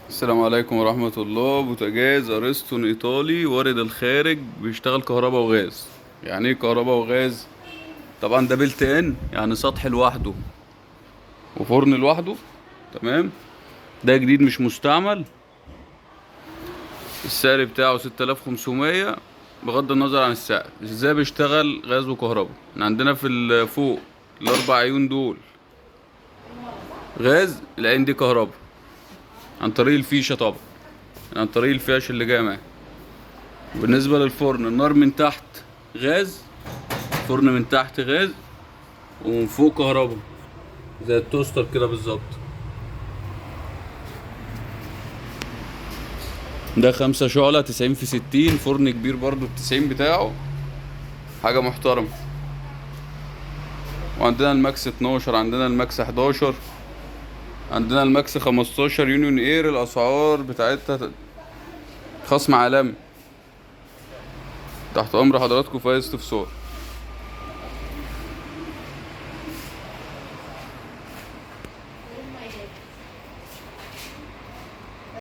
السلام عليكم ورحمة الله. بوتاجاز ارسطون ايطالي وارد الخارج، بيشتغل كهرباء وغاز. يعني ايه كهرباء وغاز؟ طبعا ده بيلت ان، يعني سطح لوحده وفرن لوحده. تمام. ده جديد مش مستعمل. السعر بتاعه 6500. بغض النظر عن السعر، ازاي بيشتغل غاز وكهرباء؟ احنا عندنا في فوق الاربع عيون دول غاز، العين دي كهرباء عن طريق الفيشة طبعا، عن طريق الفيش اللي جاي معاه. بالنسبة للفرن، النار من تحت غاز، فرن من تحت غاز ومن فوق كهرباء، زي التوستر كده بالظبط. ده 5 شعلة 90 في 60، فرن كبير برضو ال90 بتاعه، حاجة محترمة. وعندنا الماكس 12، عندنا الماكس 11، عندنا الماكس 15 يونيون اير. الأسعار بتاعتها خصم عالمي. تحت أمر حضراتكم في أي استفسار.